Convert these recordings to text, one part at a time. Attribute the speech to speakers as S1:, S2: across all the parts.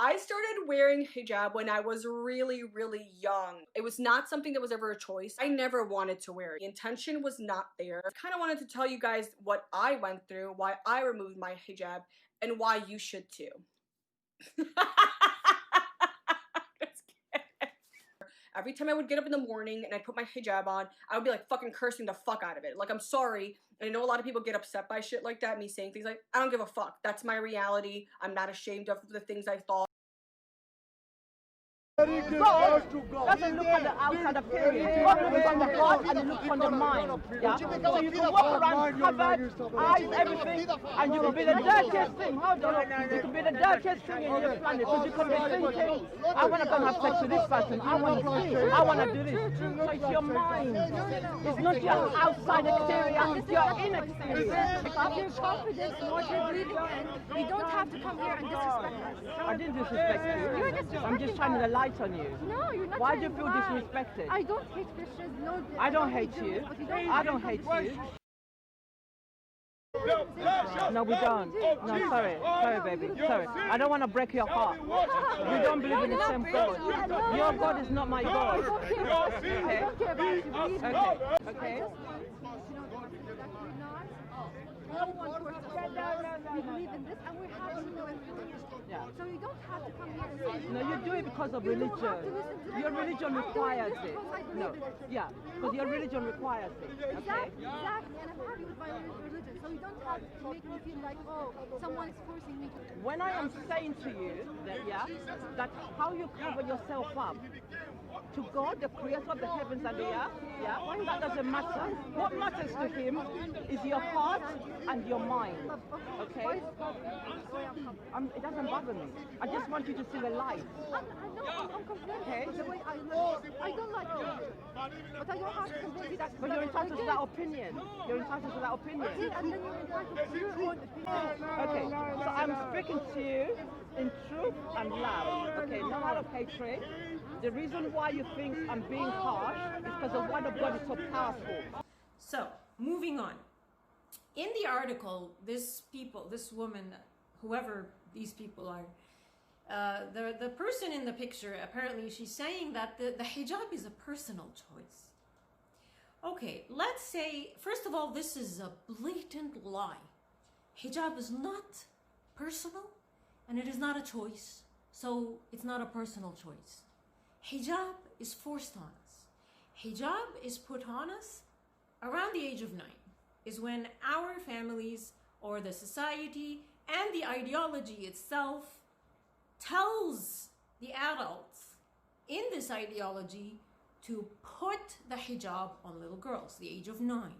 S1: I started wearing hijab when I was really, really young. It was not something that was ever a choice. I never wanted to wear it. The intention was not there. I kind of wanted to tell you guys what I went through, why I removed my hijab, and why you should too. Every time I would get up in the morning and I'd put my hijab on, I would be like fucking cursing the fuck out of it. Like, I'm sorry. And I know a lot of people get upset by shit like that, me saying things like, I don't give a fuck. That's my reality. I'm not ashamed of the things I thought.
S2: So, doesn't look at the outside appearance. God looks on the heart and it looks on the mind. Yeah? So you can walk around covered, eyes, everything, and you can be the dirtiest thing. Hold on. You can be the dirtiest thing in your planet because you can be thinking, I want to go and have sex with this person. I want to see. I want to do this. So it's your mind. It's not your outside exterior. It's your inner exterior.
S3: Of your confidence in what you're believing in, you don't have to come here and disrespect us.
S2: I didn't disrespect you.
S3: You're disrespecting
S2: I'm just shining the light on you.
S3: No, you're not.
S2: Why do you feel disrespected?
S3: I don't hate Christians. No,
S2: I don't hate you. I don't hate you. No, we don't. No, sorry. Sorry, baby. Sorry. I don't want to break your heart. We don't believe in the same God. Your God is not my God.
S3: I don't care about you.
S2: Okay.
S3: We believe in this and we're happy to do it.
S2: Yeah.
S3: So you don't have to come here and say,
S2: no, you do it because of religion. Your religion requires it. No, yeah, because your religion requires it. Okay?
S3: Exactly, and I'm happy with my religion. So you don't have to make me feel like, oh, someone is forcing me to.
S2: When I am saying to you that, that how you cover yourself up to God, the creator of the heavens and the earth, that doesn't matter. What matters to him is your heart and your mind. Okay? It doesn't bother me. I just want you to see the light.
S3: I'm complaining.
S2: Okay?
S3: The way I live. I don't like it. But I don't have to convince you that.
S2: But you're entitled to that opinion. You're entitled to that opinion.
S3: And then you're entitled to your own opinion.
S2: Okay, so I'm speaking to you in truth and love. Okay, not out of hatred. The reason why you think I'm being harsh is because the word of God is so powerful.
S4: So, moving on. In the article, this woman, whoever these people are, the person in the picture, apparently she's saying that the hijab is a personal choice. Okay, let's say, first of all, this is a blatant lie. Hijab is not personal and it is not a choice, so it's not a personal choice. Hijab is forced on us. Hijab is put on us around the age of 9, is when our families or the society and the ideology itself tells the adults in this ideology to put the hijab on little girls, the age of 9.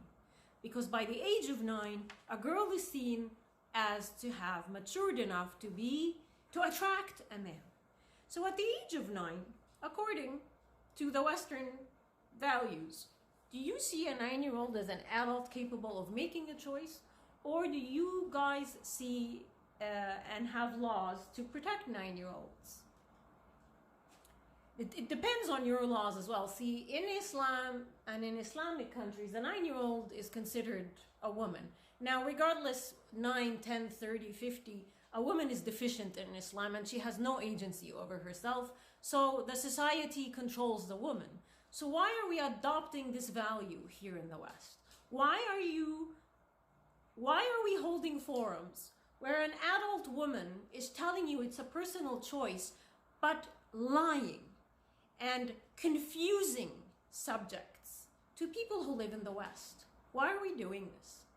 S4: Because by the age of 9, a girl is seen as to have matured enough to attract a man. So at the age of 9, according to the Western values, do you see a 9-year-old as an adult capable of making a choice? Or do you guys see and have laws to protect 9-year-olds? It depends on your laws as well. See, in Islam and in Islamic countries, a 9-year-old is considered a woman. Now, regardless, 9, 10, 30, 50, a woman is deficient in Islam and she has no agency over herself. So the society controls the woman. So why are we adopting this value here in the West? Why are we holding forums where an adult woman is telling you it's a personal choice, but lying and confusing subjects to people who live in the West? Why are we doing this?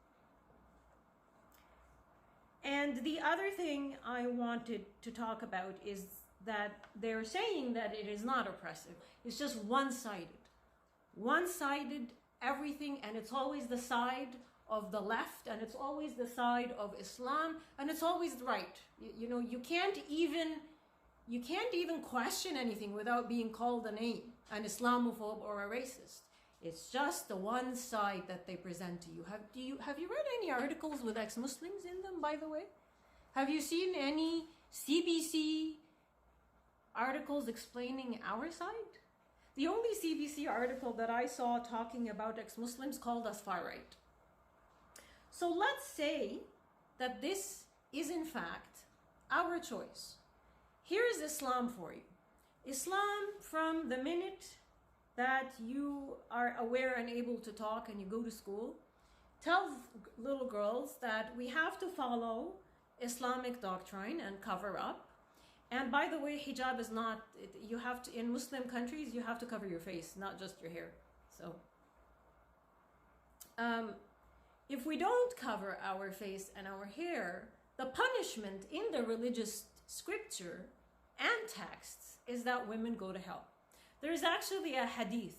S4: And the other thing I wanted to talk about is that they're saying that it is not oppressive. It's just one-sided. One-sided everything, and it's always the side of the left, and it's always the side of Islam, and it's always the right. You know, you can't even question anything without being called a name, an Islamophobe or a racist. It's just the one side that they present to you. Have you read any articles with ex-Muslims in them, by the way? Have you seen any CBC articles explaining our side? The only CBC article that I saw talking about ex-Muslims called us far right. So let's say that this is in fact our choice. Here's Islam for you? Islam, from the minute that you are aware and able to talk and you go to school, tells little girls that we have to follow Islamic doctrine and cover up. And by the way, hijab is not, you have to, in Muslim countries, you have to cover your face, not just your hair. So, if we don't cover our face and our hair, the punishment in the religious scripture and texts is that women go to hell. There is actually a hadith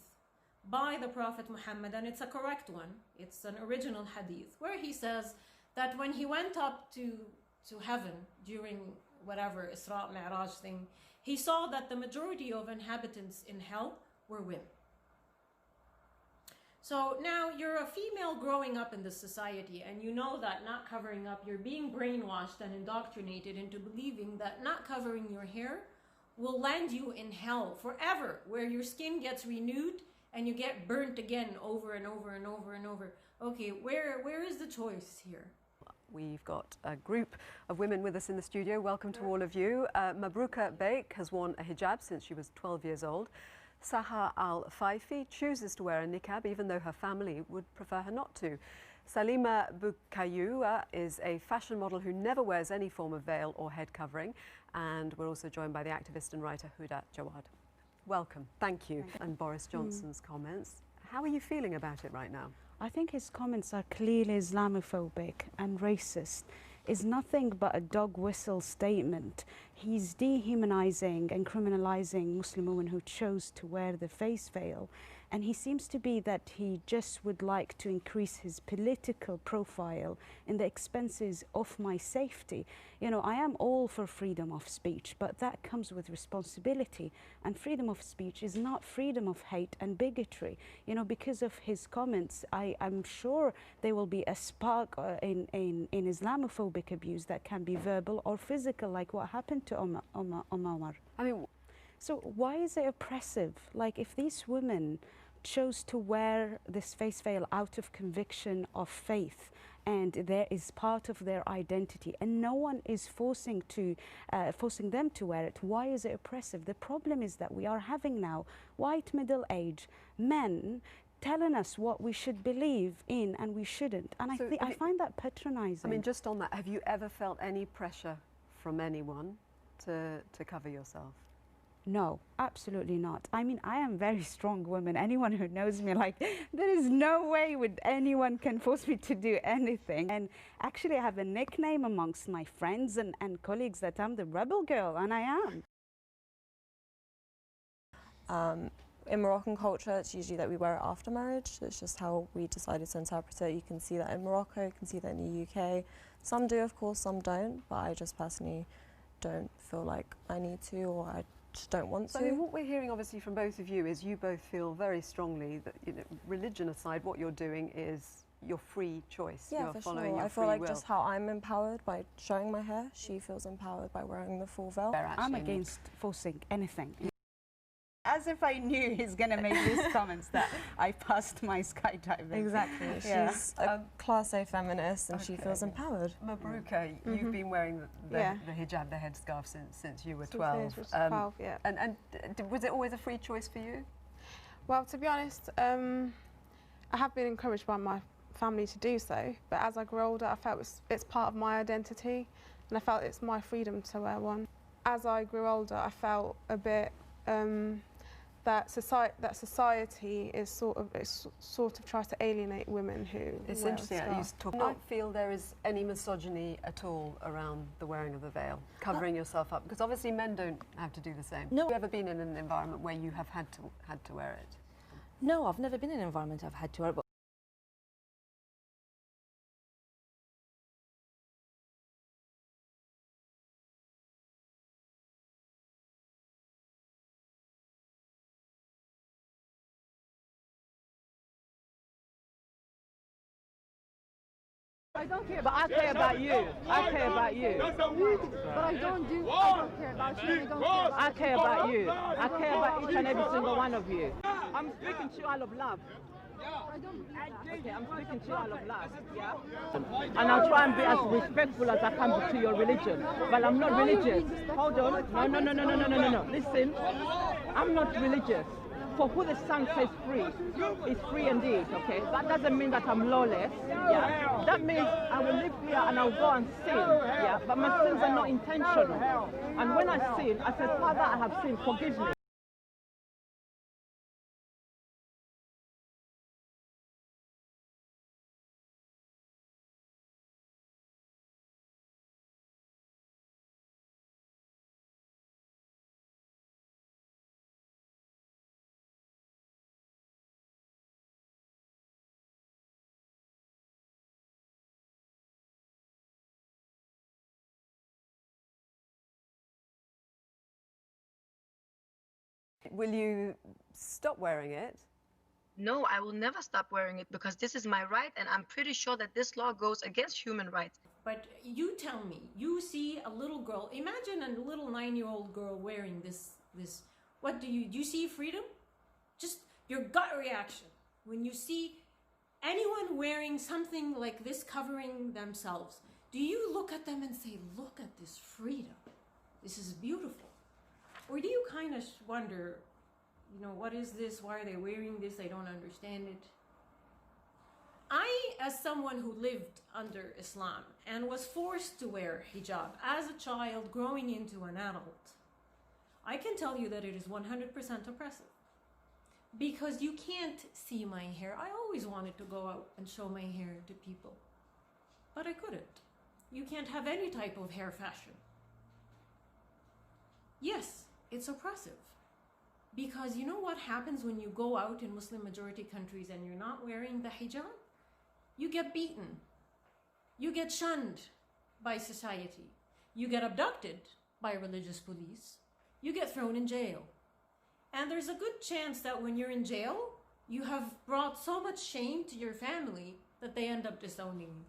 S4: by the Prophet Muhammad, and it's a correct one. It's an original hadith where he says that when he went up to heaven during whatever Isra Mi'raj thing, he saw that the majority of inhabitants in hell were women. So now you're a female growing up in this society, and you know that not covering up, you're being brainwashed and indoctrinated into believing that not covering your hair will land you in hell forever, where your skin gets renewed and you get burnt again over and over and over and over. Okay, where is the choice here?
S5: We've got a group of women with us in the studio. Welcome to all of you. Mabruka Beik has worn a hijab since she was 12 years old. Saha Al-Faifi chooses to wear a niqab even though her family would prefer her not to. Salima Bukayua is a fashion model who never wears any form of veil or head covering. And we're also joined by the activist and writer Huda Jawad. Welcome. Thank you. And Boris Johnson's comments. How are you feeling about it right now?
S6: I think his comments are clearly Islamophobic and racist. Is nothing but a dog whistle statement. He's dehumanizing and criminalizing Muslim women who chose to wear the face veil. And he seems to be that he just would like to increase his political profile in the expenses of my safety. You know, I am all for freedom of speech, but that comes with responsibility. And freedom of speech is not freedom of hate and bigotry. You know, because of his comments, I'm sure there will be a spark in Islamophobic abuse that can be verbal or physical, like what happened to Omar. I mean, so why is it oppressive? Like, if these women chose to wear this face veil out of conviction of faith, and there is part of their identity, and no one is forcing them to wear it, why is it oppressive? The problem is that we are having now white middle-aged men telling us what we should believe in and we shouldn't. And I find that patronizing.
S5: I mean, just on that, have you ever felt any pressure from anyone to cover yourself?
S6: No, absolutely not. I mean, I am a very strong woman. Anyone who knows me, like, there is no way anyone can force me to do anything. And actually, I have a nickname amongst my friends and colleagues that I'm the rebel girl, and I am.
S7: In Moroccan culture, it's usually that we wear it after marriage. It's just how we decided to interpret it. You can see that in Morocco, you can see that in the UK. Some do, of course, some don't, but I just personally don't feel like I need to, or I just don't want to.
S5: So, I mean, what we're hearing obviously from both of you is you both feel very strongly that, you know, religion aside, what you're doing is your free choice.
S7: Yeah,
S5: you're
S7: for
S5: following
S7: sure.
S5: your
S7: I feel
S5: free
S7: like
S5: will.
S7: just how I'm empowered by showing my hair, she feels empowered by wearing the full veil.
S6: I'm against forcing anything. As if I knew he's going to make these comments that I passed my skydiving.
S7: Exactly.
S6: Yeah.
S7: She's a class A feminist and she feels empowered.
S5: Mabruka, you've been wearing the hijab, the headscarf, since you were 12.
S8: Since 12, yeah.
S5: And was it always a free choice for you?
S8: Well, to be honest, I have been encouraged by my family to do so, but as I grew older, I felt it's part of my identity, and I felt it's my freedom to wear one. As I grew older, I felt a bit that society is sort of tries to alienate women who
S5: It's
S8: wear
S5: interesting
S8: a
S5: that you
S8: scarf.
S5: talk. I don't feel there is any misogyny at all around the wearing of the veil, covering yourself up, because obviously men don't have to do the same.
S9: No.
S5: Have you ever been in an environment where you have had to wear it?
S9: No, I've never been in an environment I've had to wear it.
S2: I don't care, but I care about you. I care about you.
S3: But I don't care about you. I don't care about
S2: I care about you. I care about each and every single one of you. I'm speaking to you out of love.
S3: I don't believe that.
S2: Okay, I'm speaking to you out of love, yeah? And I'll try and be as respectful as I can to your religion. But I'm not religious. Hold on. No. Listen, I'm not religious. For who the Son says free is free indeed, okay? That doesn't mean that I'm lawless, yeah? That means I will live here and I'll go and sin, yeah? But my sins are not intentional. And when I sin, I say, Father, I have sinned, forgive me.
S5: Will you stop wearing it?
S10: No, I will never stop wearing it because this is my right, and I'm pretty sure that this law goes against human rights.
S4: But you tell me, you see a little girl, imagine a little 9-year-old girl wearing this, what do you see freedom? Just your gut reaction when you see anyone wearing something like this covering themselves. Do you look at them and say, look at this freedom, this is beautiful? Or do you kind of wonder, you know, what is this? Why are they wearing this? I don't understand it. I, as someone who lived under Islam and was forced to wear hijab as a child growing into an adult, I can tell you that it is 100% oppressive. Because you can't see my hair. I always wanted to go out and show my hair to people, but I couldn't. You can't have any type of hair fashion. Yes, it's oppressive. Because you know what happens when you go out in Muslim majority countries and you're not wearing the hijab? You get beaten. You get shunned by society. You get abducted by religious police. You get thrown in jail. And there's a good chance that when you're in jail, you have brought so much shame to your family that they end up disowning you.